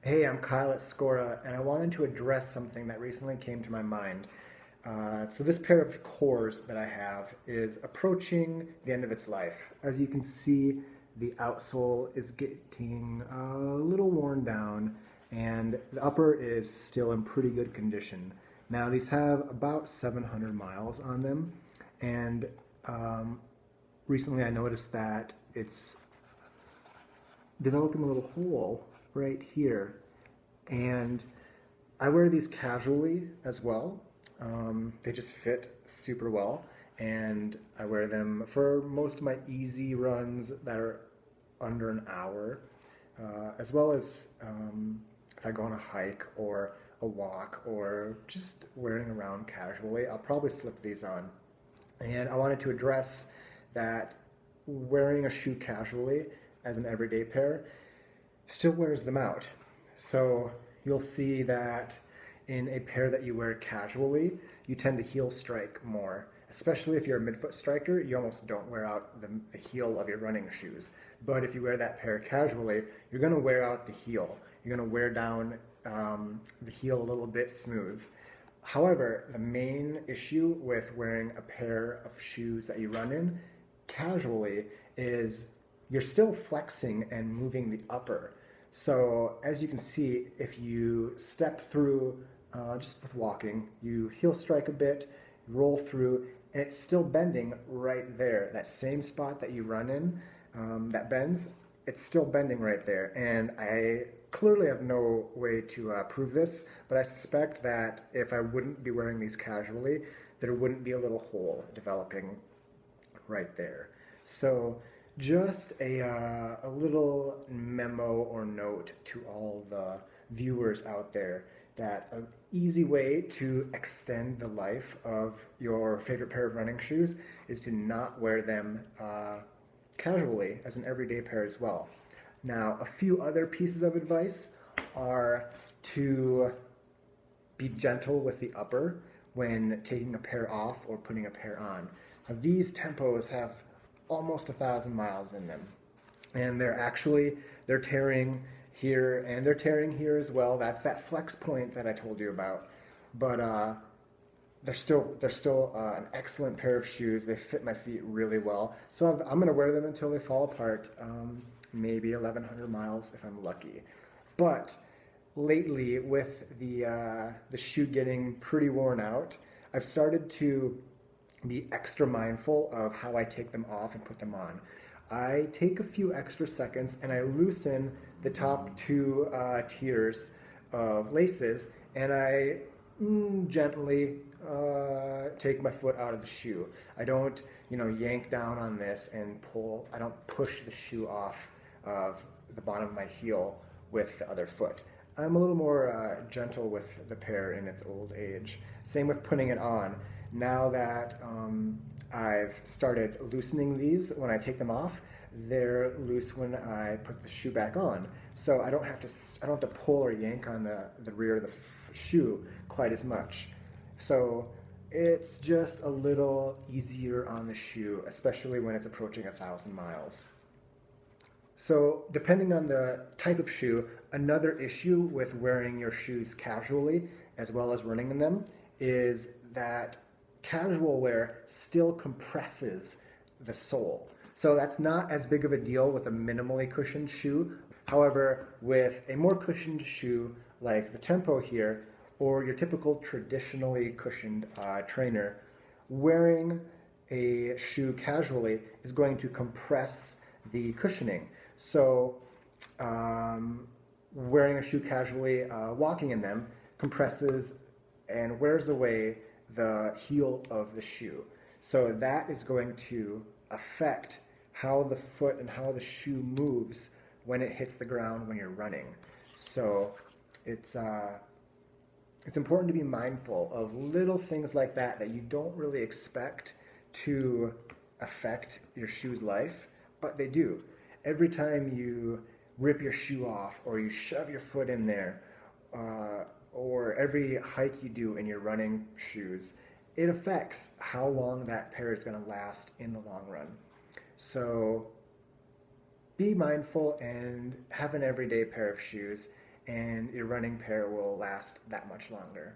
Hey, I'm Kyle at Skora, and I wanted to address something that recently came to my mind. So this pair of cores that I have is approaching the end of its life. As you can see, the outsole is getting a little worn down, and the upper is still in pretty good condition. Now, these have about 700 miles on them, and recently I noticed that it's developing a little hole right here. And I wear these casually as well. They just fit super well. And I wear them for most of my easy runs that are under an hour, as well as if I go on a hike or a walk or just wearing around casually, I'll probably slip these on. And I wanted to address that wearing a shoe casually as an everyday pair still wears them out. So you'll see that in a pair that you wear casually, you tend to heel strike more. Especially if you're a midfoot striker, you almost don't wear out the heel of your running shoes. But if you wear that pair casually, you're going to wear out the heel. You're going to wear down the heel a little bit smooth. However, the main issue with wearing a pair of shoes that you run in casually is you're still flexing and moving the upper. So as you can see, if you step through just with walking, you heel strike a bit, roll through, and it's still bending right there. That same spot that you run in that bends, it's still bending right there. And I clearly have no way to prove this, but I suspect that if I wouldn't be wearing these casually, there wouldn't be a little hole developing right there. So just a little memo or note to all the viewers out there that an easy way to extend the life of your favorite pair of running shoes is to not wear them casually as an everyday pair as well. Now, a few other pieces of advice are to be gentle with the upper when taking a pair off or putting a pair on. Now, these tempos have almost 1,000 miles in them, and they're tearing here and they're tearing here as well. That's that flex point that I told you about. But they're still an excellent pair of shoes. They fit my feet really well, so I'm going to wear them until they fall apart. Maybe 1,100 miles if I'm lucky. But lately, with the shoe getting pretty worn out, I've started to be extra mindful of how I take them off and put them on. I take a few extra seconds and I loosen the top two tiers of laces, and I gently take my foot out of the shoe. I don't, yank down on this and pull. I don't push the shoe off of the bottom of my heel with the other foot. I'm a little more gentle with the pair in its old age. Same with putting it on. Now that I've started loosening these when I take them off, they're loose when I put the shoe back on. So I don't have to pull or yank on the rear of the shoe quite as much. So it's just a little easier on the shoe, especially when it's approaching 1,000 miles. So depending on the type of shoe, another issue with wearing your shoes casually as well as running in them is that casual wear still compresses the sole. So that's not as big of a deal with a minimally cushioned shoe. However, with a more cushioned shoe like the Tempo here, or your typical traditionally cushioned trainer, wearing a shoe casually is going to compress the cushioning. So wearing a shoe casually, walking in them, compresses and wears away the heel of the shoe. So that is going to affect how the foot and how the shoe moves when it hits the ground when you're running. So it's important to be mindful of little things like that that you don't really expect to affect your shoe's life, but they do. Every time you rip your shoe off or you shove your foot in there, or every hike you do in your running shoes, it affects how long that pair is going to last in the long run. So be mindful and have an everyday pair of shoes. and your running pair will last that much longer.